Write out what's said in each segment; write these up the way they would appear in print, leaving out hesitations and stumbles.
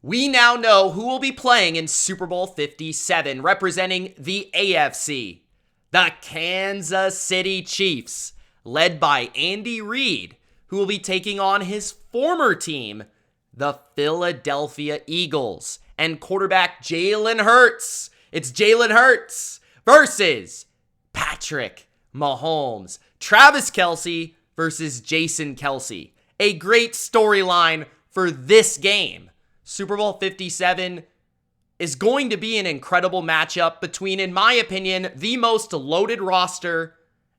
We now know who will be playing in Super Bowl 57, representing the AFC. The Kansas City Chiefs, led by Andy Reid, who will be taking on his former team, the Philadelphia Eagles, and quarterback Jalen Hurts. It's Jalen Hurts versus Patrick Mahomes. Travis Kelce versus Jason Kelce. A great storyline for this game. Super Bowl 57 is going to be an incredible matchup between, in my opinion, the most loaded roster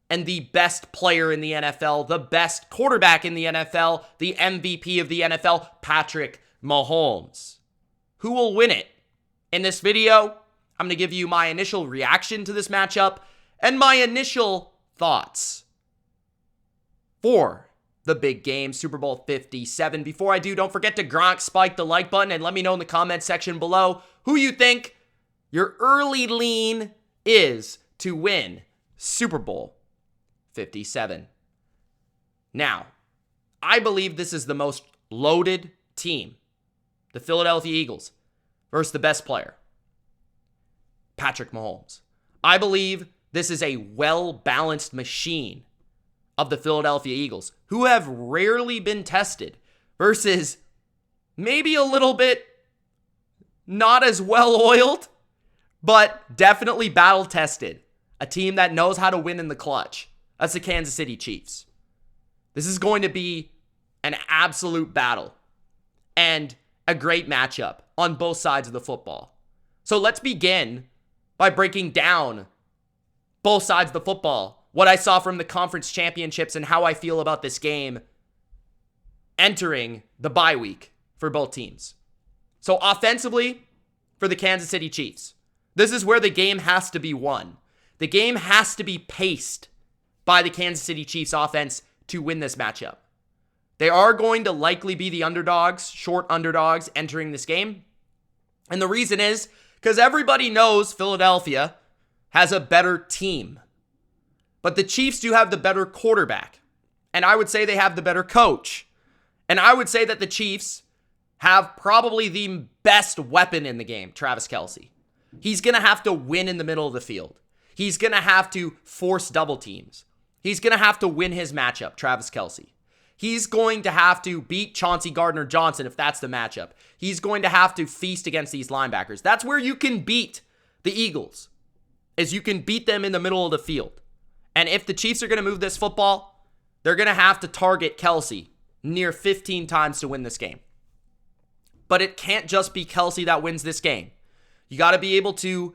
and the best player in the NFL, the best quarterback in the NFL, the MVP of the NFL, Patrick Mahomes. Who will win it? In this video, I'm going to give you my initial reaction to this matchup and my initial thoughts for the big game, Super Bowl 57. Before I do, don't forget to Gronk spike the like button and let me know in the comment section below who you think your early lean is to win Super Bowl 57. Now, I believe this is the most loaded team, the Philadelphia Eagles, versus the best player, Patrick Mahomes. I believe this is a well-balanced machine of the Philadelphia Eagles, who have rarely been tested, versus maybe a little bit not as well-oiled, but definitely battle-tested. A team that knows how to win in the clutch. That's the Kansas City Chiefs. This is going to be an absolute battle and a great matchup on both sides of the football. So let's begin by breaking down both sides of the football, what I saw from the conference championships and how I feel about this game entering the bye week for both teams. So offensively, for the Kansas City Chiefs, this is where the game has to be won. The game has to be paced by the Kansas City Chiefs offense to win this matchup. They are going to likely be the underdogs, short underdogs entering this game. And the reason is because everybody knows Philadelphia has a better team. But the Chiefs do have the better quarterback. And I would say they have the better coach. And I would say that the Chiefs have probably the best weapon in the game, Travis Kelce. He's going to have to win in the middle of the field. He's going to have to force double teams. He's going to have to win his matchup, Travis Kelce. He's going to have to beat Chauncey Gardner-Johnson if that's the matchup. He's going to have to feast against these linebackers. That's where you can beat the Eagles, is you can beat them in the middle of the field. And if the Chiefs are going to move this football, they're going to have to target Kelce near 15 times to win this game. But it can't just be Kelce that wins this game. You got to be able to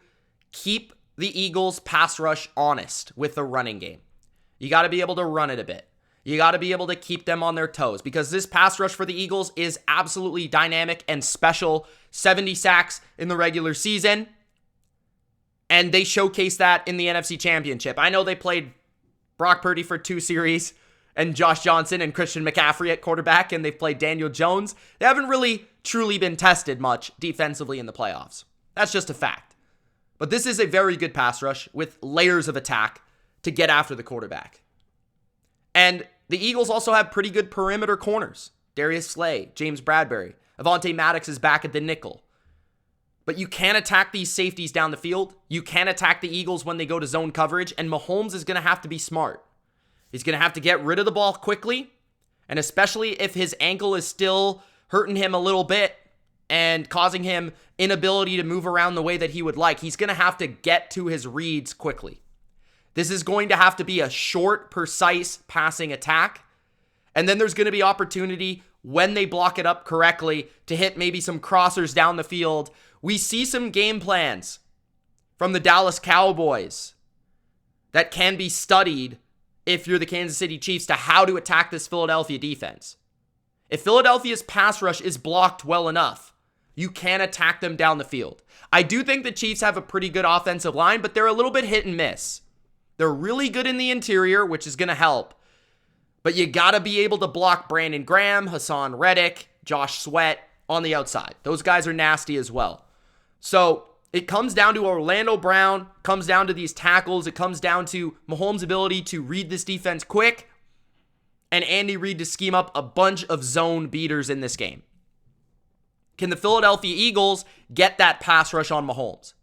keep the Eagles' pass rush honest with the running game. You got to be able to run it a bit. You got to be able to keep them on their toes because this pass rush for the Eagles is absolutely dynamic and special. 70 sacks in the regular season. And they showcased that in the NFC Championship. I know they played Brock Purdy for 2 series and Josh Johnson and Christian McCaffrey at quarterback, and they've played Daniel Jones. They haven't really truly been tested much defensively in the playoffs. That's just a fact. But this is a very good pass rush with layers of attack to get after the quarterback. And the Eagles also have pretty good perimeter corners. Darius Slay, James Bradbury, Avonte Maddox is back at the nickel. But you can attack these safeties down the field. You can attack the Eagles when they go to zone coverage, and Mahomes is going to have to be smart. He's going to have to get rid of the ball quickly, and especially if his ankle is still hurting him a little bit and causing him inability to move around the way that he would like, he's going to have to get to his reads quickly. This is going to have to be a short, precise passing attack. And then there's going to be opportunity when they block it up correctly to hit maybe some crossers down the field. We see some game plans from the Dallas Cowboys that can be studied if you're the Kansas City Chiefs to how to attack this Philadelphia defense. If Philadelphia's pass rush is blocked well enough, you can attack them down the field. I do think the Chiefs have a pretty good offensive line, but they're a little bit hit and miss. They're really good in the interior, which is going to help. But you got to be able to block Brandon Graham, Hassan Reddick, Josh Sweat on the outside. Those guys are nasty as well. So it comes down to Orlando Brown, comes down to these tackles. It comes down to Mahomes' ability to read this defense quick and Andy Reid to scheme up a bunch of zone beaters in this game. can the Philadelphia Eagles get that pass rush on Mahomes?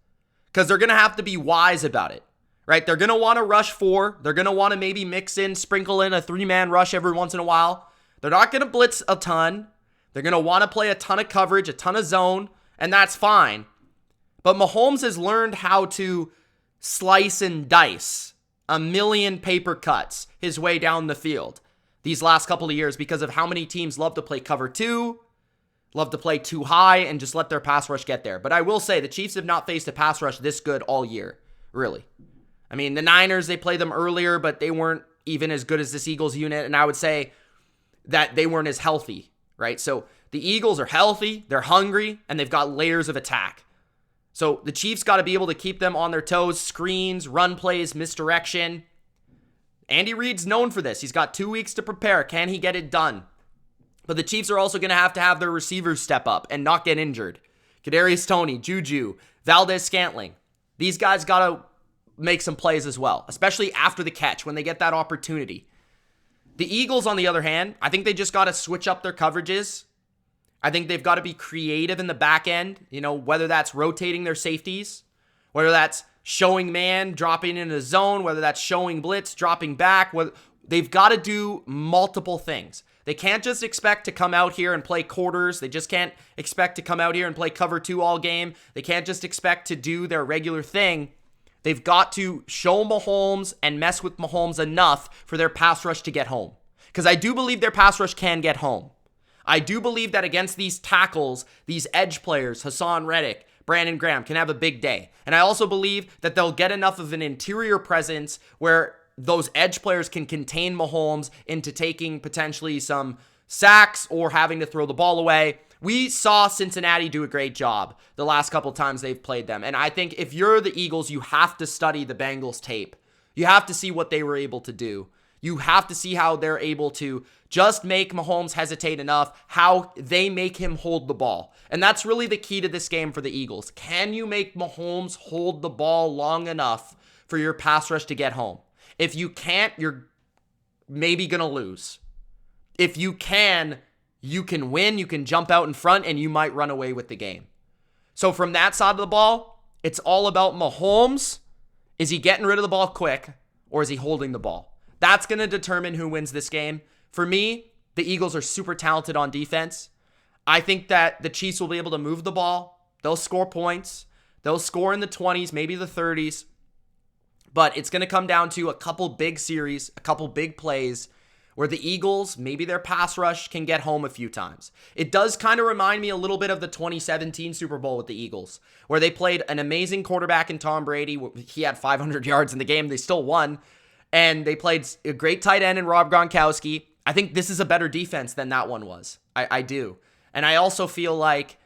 Because they're going to have to be wise about it, right? They're going to want to rush 4. They're going to want to maybe sprinkle in a 3-man rush every once in a while. They're not going to blitz a ton. They're going to want to play a ton of coverage, a ton of zone, and that's fine. But Mahomes has learned how to slice and dice a million paper cuts his way down the field these last couple of years because of how many teams love to play cover 2, love to play too high, and just let their pass rush get there. But I will say the Chiefs have not faced a pass rush this good all year, really. I mean, the Niners, they played them earlier, but they weren't even as good as this Eagles unit, and I would say that they weren't as healthy, right? So the Eagles are healthy, they're hungry, and they've got layers of attack. So the Chiefs got to be able to keep them on their toes, screens, run plays, misdirection. Andy Reid's known for this. He's got 2 weeks to prepare. Can he get it done? But the Chiefs are also going to have their receivers step up and not get injured. Kadarius Toney, Juju, Valdez-Scantling. These guys got to make some plays as well, especially after the catch when they get that opportunity. The Eagles, on the other hand, I think they just got to switch up their coverages. I think they've got to be creative in the back end, whether that's rotating their safeties, whether that's showing man, dropping in a zone, whether that's showing blitz, dropping back. They've got to do multiple things. They can't just expect to come out here and play quarters. They just can't expect to come out here and play cover 2 all game. They can't just expect to do their regular thing. They've got to show Mahomes and mess with Mahomes enough for their pass rush to get home. Because I do believe their pass rush can get home. I do believe that against these tackles, these edge players, Hassan Reddick, Brandon Graham, can have a big day. And I also believe that they'll get enough of an interior presence where those edge players can contain Mahomes into taking potentially some sacks or having to throw the ball away. We saw Cincinnati do a great job the last couple times they've played them. And I think if you're the Eagles, you have to study the Bengals tape. You have to see what they were able to do. You have to see how they're able to just make Mahomes hesitate enough, how they make him hold the ball. And that's really the key to this game for the Eagles. Can you make Mahomes hold the ball long enough for your pass rush to get home? If you can't, you're maybe going to lose. If you can win, you can jump out in front, and you might run away with the game. So from that side of the ball, it's all about Mahomes. Is he getting rid of the ball quick, or is he holding the ball? That's going to determine who wins this game. For me, the Eagles are super talented on defense. I think that the Chiefs will be able to move the ball. They'll score points. They'll score in the 20s, maybe the 30s. But it's going to come down to a couple big series, a couple big plays where the Eagles, maybe their pass rush can get home a few times. It does kind of remind me a little bit of the 2017 Super Bowl with the Eagles, where they played an amazing quarterback in Tom Brady. He had 500 yards in the game. They still won. And they played a great tight end in Rob Gronkowski. I think this is a better defense than that one was. I do. And I also feel like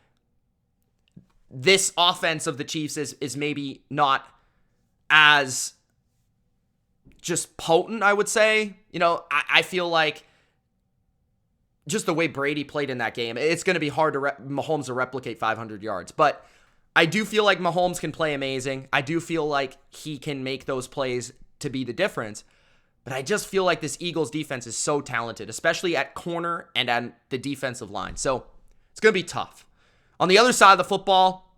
this offense of the Chiefs is maybe not as just potent, I would say. I feel like just the way Brady played in that game, it's going to be hard to Mahomes to replicate 500 yards. But I do feel like Mahomes can play amazing. I do feel like he can make those plays to be the difference. But I just feel like this Eagles defense is so talented, especially at corner and at the defensive line. So it's going to be tough. On the other side of the football,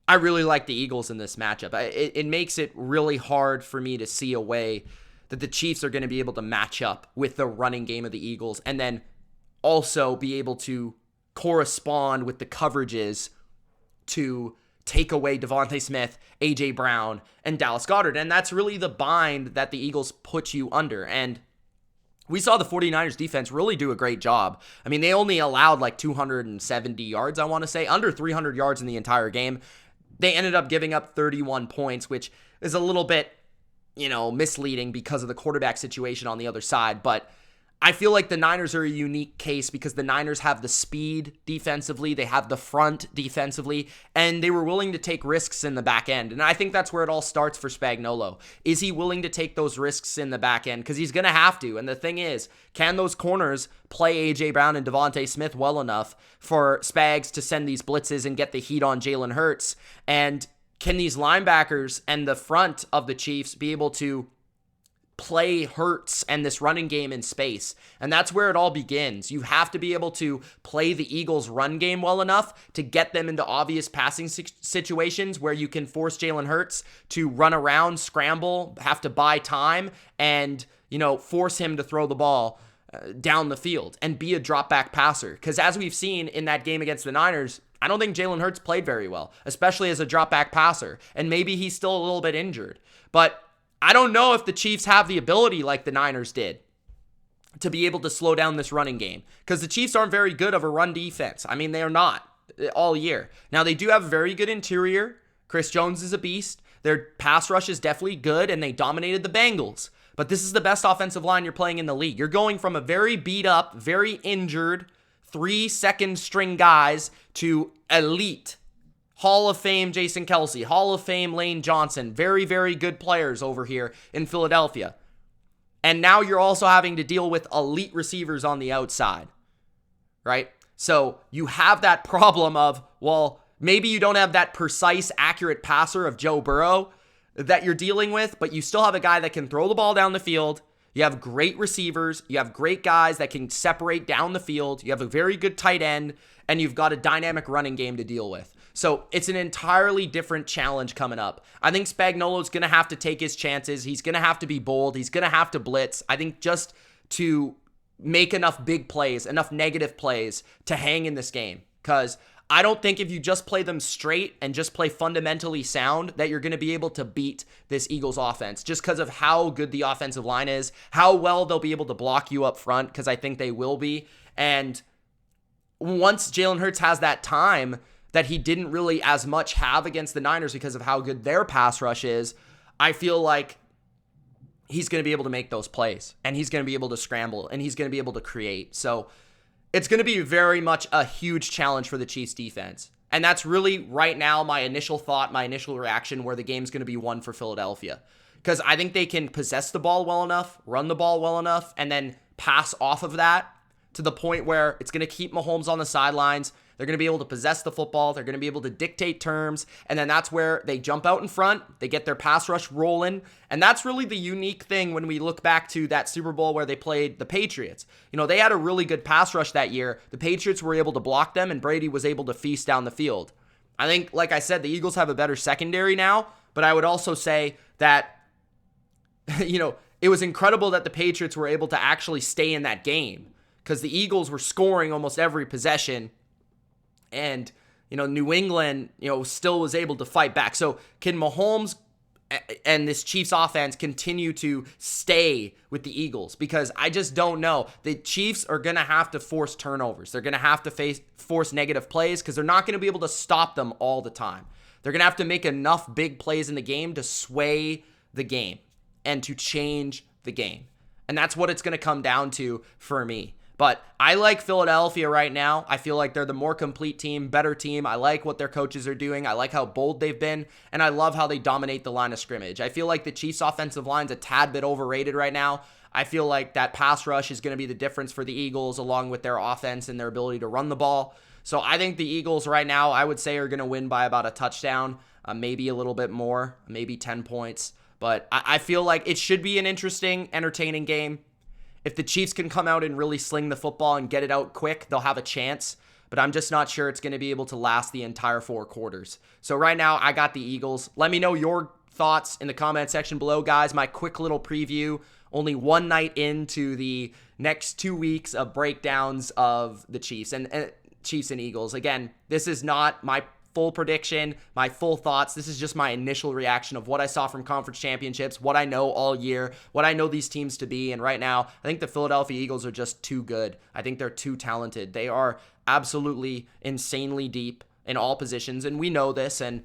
I really like the Eagles in this matchup. It makes it really hard for me to see a way that the Chiefs are going to be able to match up with the running game of the Eagles and then also be able to correspond with the coverages to take away Devontae Smith, A.J. Brown, and Dallas Goedert. And that's really the bind that the Eagles put you under. And we saw the 49ers defense really do a great job. I mean, they only allowed like 270 yards, I want to say, under 300 yards in the entire game. They ended up giving up 31 points, which is a little bit, misleading because of the quarterback situation on the other side. But I feel like the Niners are a unique case because the Niners have the speed defensively, they have the front defensively, and they were willing to take risks in the back end. And I think that's where it all starts for Spagnuolo. Is he willing to take those risks in the back end? Because he's going to have to. And the thing is, can those corners play A.J. Brown and Devontae Smith well enough for Spags to send these blitzes and get the heat on Jalen Hurts? And can these linebackers and the front of the Chiefs be able to play Hurts and this running game in space. And that's where it all begins. You have to be able to play the Eagles' run game well enough to get them into obvious passing situations where you can force Jalen Hurts to run around, scramble, have to buy time, and, force him to throw the ball down the field and be a drop back passer. Because as we've seen in that game against the Niners, I don't think Jalen Hurts played very well, especially as a drop back passer. And maybe he's still a little bit injured. But I don't know if the Chiefs have the ability like the Niners did to be able to slow down this running game, because the Chiefs aren't very good of a run defense. I mean, they are not all year. Now, they do have a very good interior. Chris Jones is a beast. Their pass rush is definitely good, and they dominated the Bengals. But this is the best offensive line you're playing in the league. You're going from a very beat up, very injured, 3 second string guys to elite Hall of Fame Jason Kelce, Hall of Fame Lane Johnson, very, very good players over here in Philadelphia. And now you're also having to deal with elite receivers on the outside, right? So you have that problem of, well, maybe you don't have that precise, accurate passer of Joe Burrow that you're dealing with, but you still have a guy that can throw the ball down the field. You have great receivers. You have great guys that can separate down the field. You have a very good tight end, and you've got a dynamic running game to deal with. So it's an entirely different challenge coming up. I think Spagnuolo's going to have to take his chances. He's going to have to be bold. He's going to have to blitz. I think just to make enough big plays, enough negative plays to hang in this game. Because I don't think if you just play them straight and just play fundamentally sound that you're going to be able to beat this Eagles offense, just because of how good the offensive line is, how well they'll be able to block you up front, because I think they will be. And once Jalen Hurts has that time that he didn't really as much have against the Niners because of how good their pass rush is, I feel like he's going to be able to make those plays, and he's going to be able to scramble, and he's going to be able to create. So it's going to be very much a huge challenge for the Chiefs defense. And that's really right now my initial thought, my initial reaction, where the game's going to be won for Philadelphia. Because I think they can possess the ball well enough, run the ball well enough, and then pass off of that to the point where it's going to keep Mahomes on the sidelines. They're going to be able to possess the football. They're going to be able to dictate terms. And then that's where they jump out in front. They get their pass rush rolling. And that's really the unique thing when we look back to that Super Bowl where they played the Patriots. They had a really good pass rush that year. The Patriots were able to block them, and Brady was able to feast down the field. I think, like I said, the Eagles have a better secondary now. But I would also say that, it was incredible that the Patriots were able to actually stay in that game, because the Eagles were scoring almost every possession. And, New England, still was able to fight back. So can Mahomes and this Chiefs offense continue to stay with the Eagles? Because I just don't know. The Chiefs are going to have to force turnovers. They're going to have to force negative plays, because they're not going to be able to stop them all the time. They're going to have to make enough big plays in the game to sway the game and to change the game. And that's what it's going to come down to for me. But I like Philadelphia right now. I feel like they're the more complete team, better team. I like what their coaches are doing. I like how bold they've been. And I love how they dominate the line of scrimmage. I feel like the Chiefs' offensive line's a tad bit overrated right now. I feel like that pass rush is going to be the difference for the Eagles, along with their offense and their ability to run the ball. So I think the Eagles right now, I would say, are going to win by about a touchdown, maybe a little bit more, maybe 10 points. But I feel like it should be an interesting, entertaining game. If the Chiefs can come out and really sling the football and get it out quick, they'll have a chance. But I'm just not sure it's going to be able to last the entire 4 quarters. So right now, I got the Eagles. Let me know your thoughts in the comment section below, guys. My quick little preview, only one night into the next 2 weeks of breakdowns of the Chiefs and Chiefs and Eagles. Again, this is not my full prediction, my full thoughts. This is just my initial reaction of what I saw from conference championships, what I know all year, what I know these teams to be. And right now, I think the Philadelphia Eagles are just too good. I think they're too talented. They are absolutely insanely deep in all positions, and we know this. And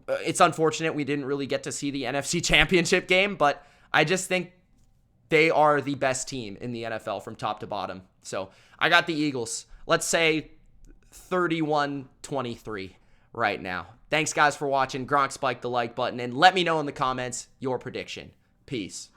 it's unfortunate we didn't really get to see the NFC Championship game, but I just think they are the best team in the NFL from top to bottom. So I got the Eagles. Let's say 31-23 right now. Thanks, guys, for watching. Gronk spiked the like button, and let me know in the comments your prediction. Peace.